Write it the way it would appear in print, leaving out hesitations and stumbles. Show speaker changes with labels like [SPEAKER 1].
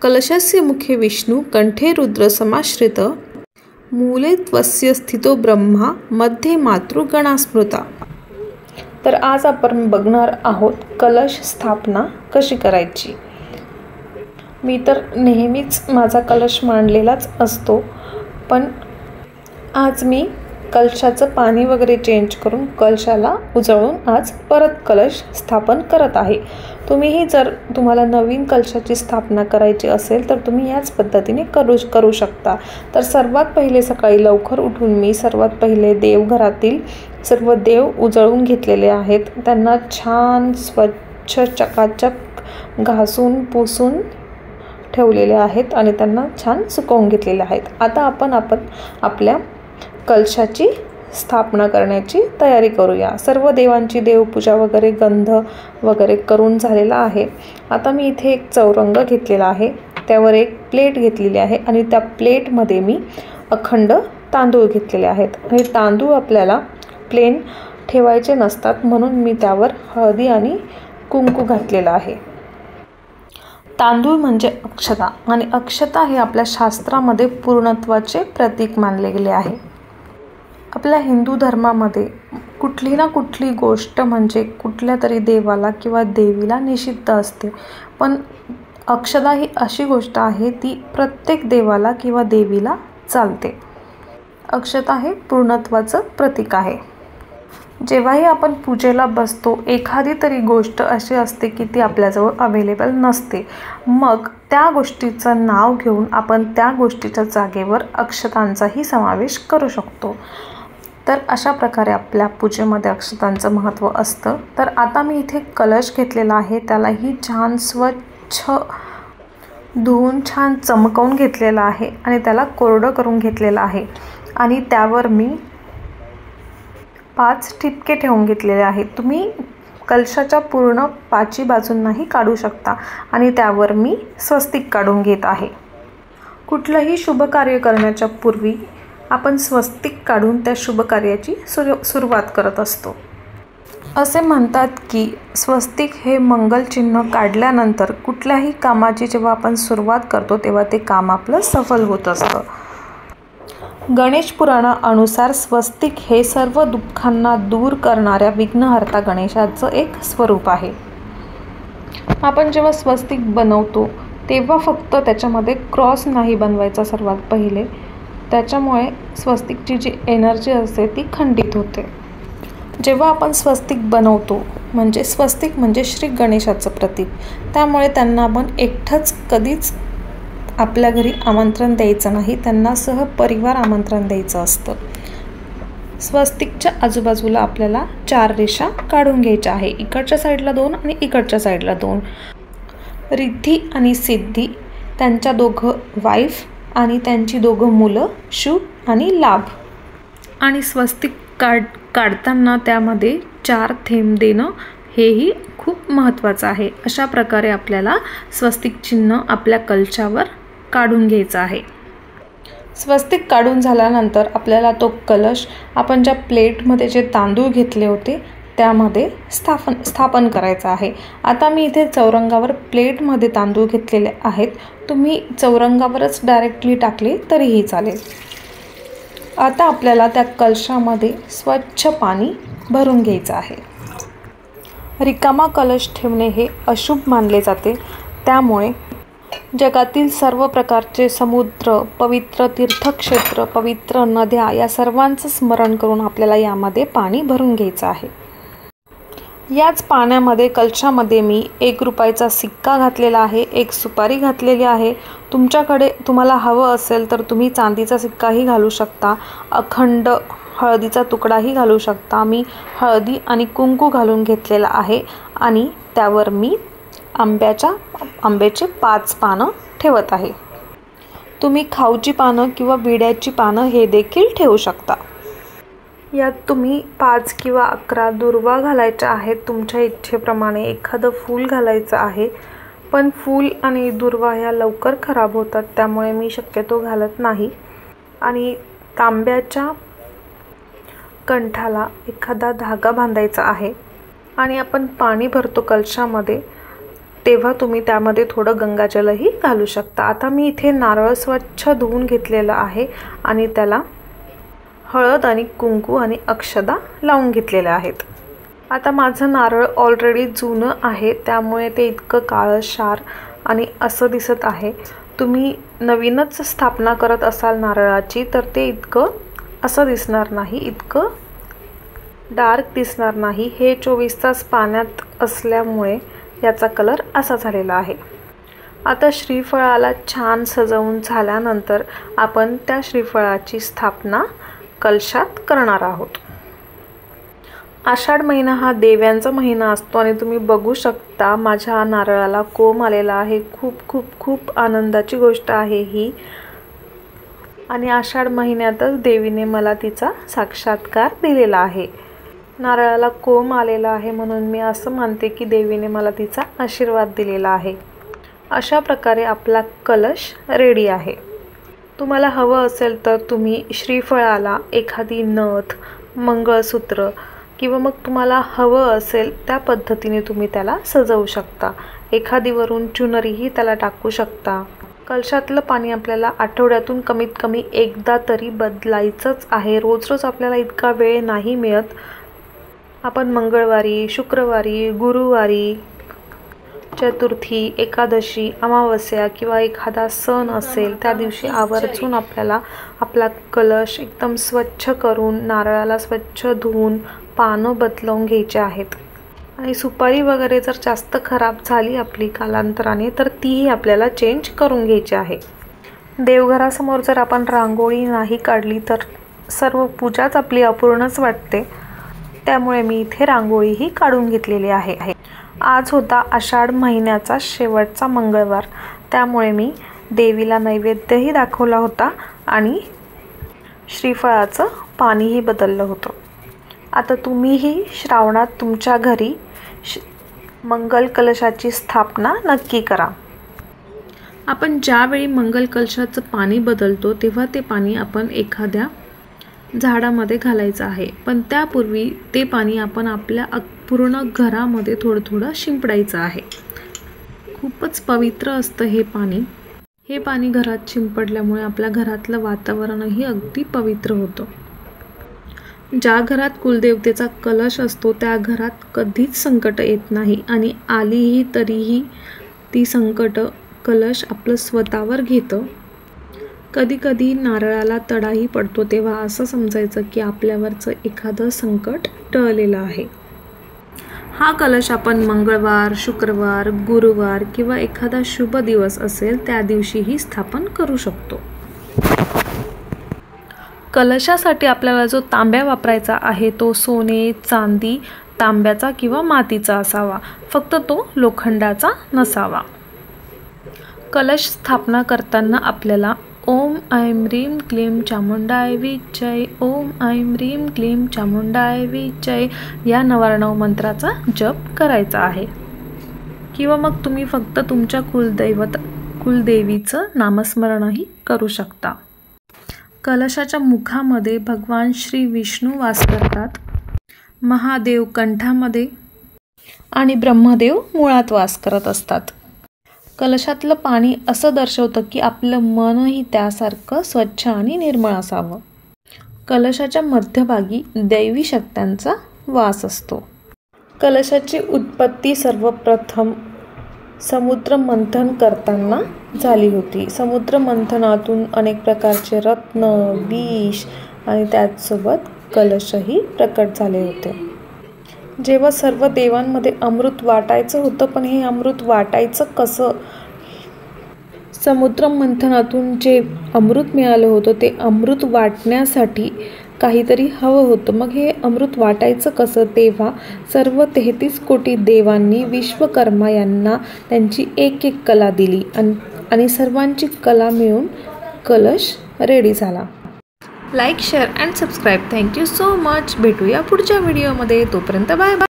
[SPEAKER 1] कलशस्य मुखे विष्णू कंठे रुद्र समाश्रित मूले त्वस्य स्थितो ब्रह्मा मध्ये मातृगणा स्मृता। तर आज आपण बघणार आहोत कलश स्थापना कशी करायची। मी तर नेहमीच माझा कलश मांडलेलाच असतो, पण आज मी कलशाचं पाणी वगैरे चेंज करून कलशाला उजळून आज परत कलश स्थापन करत आहे। तुम्हीही जर तुम्हाला नवीन कलशाची स्थापना करायची असेल तर तुम्ही याच पद्धतीने करू शकता। तर सर्वात पहिले सकाळी लवकर उठून मी सर्वात पहिले देवघरातील सर्व देव उजळून घेतलेले आहेत। त्यांना छान स्वच्छ चकाचक घासून पुसून ठेवलेले आहेत आणि त्यांना छान सुकवून घेतलेले आहेत। आता आपण आपल्या कलशाची स्थापना करण्याची तयारी करूया। सर्व देवांची देवपूजा वगैरे गंध वगैरे करून झालेला आहे। आता मी इथे एक चौरंग घेतलेला आहे, त्यावर एक प्लेट घेतलेली आहे आणि त्या प्लेटमध्ये मी अखंड तांदूळ घेतलेले आहेत आणि तांदूळ आपल्याला प्लेन ठेवायचे नसतात, म्हणून मी त्यावर हळदी आणि कुंकू घातलेलं आहे। तांदूळ म्हणजे अक्षता आणि अक्षता हे आपल्या शास्त्रामध्ये पूर्णत्वाचे प्रतीक मानले गेले आहे। आपल्या हिंदू धर्मामध्ये कुठली ना कुठली गोष्ट म्हणजे कुठल्या तरी देवाला किंवा देवीला निषिद्ध असते, पण अक्षता ही अशी गोष्ट आहे ती प्रत्येक देवाला किंवा देवीला चालते। अक्षता हे पूर्णत्वाचं प्रतीक आहे। जेव्हाही आपण पूजेला बसतो एखादी तरी गोष्ट अशी असते की ती आपल्याजवळ अवेलेबल नसते, मग त्या गोष्टीचं नाव घेऊन आपण त्या गोष्टीच्या जागेवर अक्षतांचाही समावेश करू शकतो। तर अशा प्रकारे आपल्या पूजेमध्ये अक्षतांचं महत्त्व असतं। तर आता मी इथे कलश घेतलेला आहे, त्यालाही छान स्वच्छ धुवून छान चमकवून घेतलेला आहे आणि त्याला कोरडं करून घेतलेलं आहे आणि त्यावर मी 5 ठिपके ठेवून घेतलेले आहेत। तुम्ही कलशाच्या पूर्ण 5 बाजूंनाही काढू शकता आणि त्यावर मी स्वस्तिक काढून घेत आहे। कुठलंही शुभ कार्य करण्याच्या पूर्वी आपण स्वस्तिक काढून त्या शुभ कार्याची सुरुवात करत असतो। असे म्हणतात की स्वस्तिक हे मंगल चिन्ह काढल्यानंतर कुठल्याही कामाची जेव्हा आपण सुरुवात करतो तेव्हा ते काम आपलं सफल होत असतं। गणेश पुराणानुसार स्वस्तिक हे सर्व दुःखांना दूर करणाऱ्या विघ्नहर्ता गणेशाचं एक स्वरूप आहे। आपण जेव्हा स्वस्तिक बनवतो तेव्हा फक्त त्याच्यामध्ये क्रॉस नाही बनवायचा सर्वात पहिले, त्याच्यामुळे स्वस्तिकची जी एनर्जी असते ती खंडित होते। जेव्हा आपण स्वस्तिक बनवतो म्हणजे स्वस्तिक म्हणजे श्री गणेशाचं प्रतीक, त्यामुळे त्यांना आपण एकटंच कधीच आपल्या घरी आमंत्रण द्यायचं नाही, त्यांना सहपरिवार आमंत्रण द्यायचं असतं। स्वस्तिकच्या आजूबाजूला आपल्याला 4 रेषा काढून घ्यायच्या आहे, इकडच्या साईडला 2 आणि इकडच्या साईडला 2। रिद्धी आणि सिद्धी त्यांच्या दोघं वाईफ आणि त्यांची दोघं मुलं शुभ आणि लाभ। आणि स्वस्तिक काढताना त्यामध्ये 4 थेंब देणं हेही खूप महत्त्वाचं आहे। अशा प्रकारे आपल्याला स्वस्तिक चिन्ह आपल्या कलशावर काढून घ्यायचा आहे। स्वस्तिक काढून झाल्यानंतर आपल्याला तो कलश आपण ज्या प्लेटमध्ये जे तांदूळ घेतले होते त्यामध्ये स्थापन करायचा आहे। आता मी इथे चौरंगावर प्लेटमध्ये तांदूळ घेतलेले आहेत, तुम्ही चौरंगावरच डायरेक्टली टाकले तरीही चालेल। आता आपल्याला त्या कलशामध्ये स्वच्छ पाणी भरून घ्यायचं आहे। रिकामा कलश ठेवणे हे अशुभ मानले जाते, त्यामुळे जगातील सर्व प्रकारचे समुद्र, पवित्र तीर्थक्षेत्र, पवित्र नद्या या सर्वांचं स्मरण करून आपल्याला यामध्ये पाणी भरून घ्यायचं आहे। याच पाण्यामध्ये कलशामध्ये मी 1 रुपयाचा सिक्का घातलेला आहे, 1 सुपारी घातलेली आहे। तुमच्याकडे तुम्हाला हवं असेल तर तुम्ही चांदीचा सिक्काही घालू शकता, अखंड हळदीचा तुकडाही घालू शकता। मी हळदी आणि कुंकू घालून घेतलेला आहे आणि त्यावर मी आंब्याचे 5 पानं ठेवत आहे। तुम्ही खाऊची पानं किंवा विड्याची पानं हे देखील ठेवू शकता। यात तुम्ही 5 किंवा 11 दुर्वा घालायच्या आहेत तुमच्या इच्छेप्रमाणे, एखादं फूल घालायचं आहे, पण फूल आणि दुर्वा ह्या लवकर खराब होतात त्यामुळे मी शक्यतो घालत नाही। आणि तांब्याच्या कंठाला एखादा धागा बांधायचा आहे आणि आपण पाणी भरतो कलशामध्ये तेव्हा तुम्ही त्यामध्ये थोडं गंगाजलही घालू शकता। आता मी इथे नारळ स्वच्छ धुवून घेतलेला आहे आणि त्याला हळद आणि कुंकू आणि अक्षदा लावून घेतलेल्या आहेत। आता माझं नारळ ऑलरेडी जुनं आहे, त्यामुळे ते इतकं काळशार आणि असं दिसत आहे। तुम्ही नवीनच स्थापना करत असाल नारळाची तर ते इतकं असं दिसणार नाही, इतकं डार्क दिसणार नाही। हे 24 तास पाण्यात असल्यामुळे याचा कलर असा झालेला आहे। आता श्रीफळाला छान सजवून झाल्यानंतर आपण त्या श्रीफळाची स्थापना कलशात करणार आहोत। आषाढ महिना हा देव्यांचा महिना असतो आणि तुम्ही बघू शकता माझ्या नारळाला कोंब आलेला आहे। खूप खूप खूप आनंदाची गोष्ट आहे ही, आणि आषाढ महिन्यातच देवीने मला तिचा साक्षात्कार दिलेला आहे। नारळाला कोंब आलेला आहे म्हणून मी असं मानते की देवीने मला तिचा आशीर्वाद दिलेला आहे। अशा प्रकारे आपला कलश रेडी आहे। तुम्हाला हवं असेल तर तुम्ही श्रीफळाला एखादी नथ, मंगळसूत्र किंवा मग तुम्हाला हवं असेल त्या पद्धतीने तुम्ही त्याला सजवू शकता। एखादी वरून चुनरीही त्याला टाकू शकता। कलशातलं पाणी आपल्याला आठवड्यातून कमीत कमी एकदा तरी बदलायचंच आहे। रोज रोज आपल्याला इतका वेळ नाही मिळत। आपण मंगळवारी, शुक्रवारी, गुरुवारी, चतुर्थी, एकादशी, अमावस्या किंवा एखादा सण असेल त्या दिवशी आवर्जून आपल्याला आपला कलश एकदम स्वच्छ करून, नारळाला स्वच्छ धुवून पानं बदलवून घ्यायचे आहेत। आणि सुपारी वगैरे जर जास्त खराब झाली आपली कालांतराने तर तीही आपल्याला चेंज करून घ्यायची आहे। देवघरासमोर जर आपण रांगोळी नाही काढली तर सर्व पूजाच आपली अपूर्णच वाटते, त्यामुळे मी इथे रांगोळीही काढून घेतलेली आहे। आज होता आषाढ महिन्याचा शेवटचा मंगळवार, त्यामुळे मी देवीला नैवेद्यही दाखवला होता आणि श्रीफळाचं पाणीही बदललं होतं। आता तुम्हीही श्रावणात तुमच्या घरी मंगल कलशाची स्थापना नक्की करा। आपण ज्यावेळी मंगल कलशाचं पाणी बदलतो तेव्हा ते पाणी आपण एखाद्या झाडामध्ये घालायचं आहे, पण त्यापूर्वी ते पाणी आपण आपल्या पूर्ण घरामध्ये थोडं थोडं शिंपडायचं आहे। खूपच पवित्र असतं हे पाणी। हे पाणी घरात शिंपडल्यामुळे आपल्या घरातलं वातावरणही अगदी पवित्र होतं। ज्या घरात कुलदेवतेचा कलश असतो त्या घरात कधीच संकट येत नाही, आणि आलीही तरीही ती संकट कलश आपलं स्वतःवर घेतं। कधी कधी नारळाला तडाही पडतो, तेव्हा असं समजायचं की आपल्यावरचं एखादं संकट टळलेलं आहे। हा कलश आपण मंगळवार, शुक्रवार, गुरुवार किंवा एखादा शुभ दिवस असेल त्या दिवशीही स्थापन करू शकतो। कलशासाठी आपल्याला जो तांब्या वापरायचा आहे तो सोने, चांदी, तांब्याचा किंवा मातीचा असावा, फक्त तो लोखंडाचा नसावा। कलश स्थापना करताना आपल्याला ओम ऐं ह्रीं क्लीं चामुंडाय विच्चय, ओम ऐं ह्रीं क्लीं चामुंडाय विच्चय या 99 मंत्राचा जप करायचा आहे, किंवा मग तुम्ही फक्त तुमच्या कुलदेवीचं नामस्मरणही करू शकता। कलशाच्या मुखामध्ये भगवान श्री विष्णू वास करतात, महादेव कंठामध्ये आणि ब्रह्मदेव मुळात वास करत असतात। कलशातलं पाणी असं दर्शवतं की आपलं मनही त्यासारखं स्वच्छ आणि निर्मळ असावं। कलशाच्या मध्यभागी दैवी शक्त्यांचा वास असतो। कलशाची उत्पत्ती सर्वप्रथम समुद्र मंथन करताना झाली होती। समुद्र मंथनातून अनेक प्रकारचे रत्न, विष आणि त्याचसोबत कलशही प्रकट झाले होते। जेव्हा सर्व देवांमध्ये अमृत वाटायचं होतं, पण हे अमृत वाटायचं कसं? समुद्र मंथनातून जे अमृत मिळालं होतं ते अमृत वाटण्यासाठी काहीतरी हवं होतं। मग हे अमृत वाटायचं कसं? तेव्हा सर्व 33 कोटी देवांनी विश्वकर्मा यांना त्यांची एक एक कला दिली आणि सर्वांची कला मिळून कलश रेडी झाला। Like, share and subscribe. Thank you so much. भेटूया पुढच्या व्हिडिओमध्ये, तोपर्यंत बाय बाय।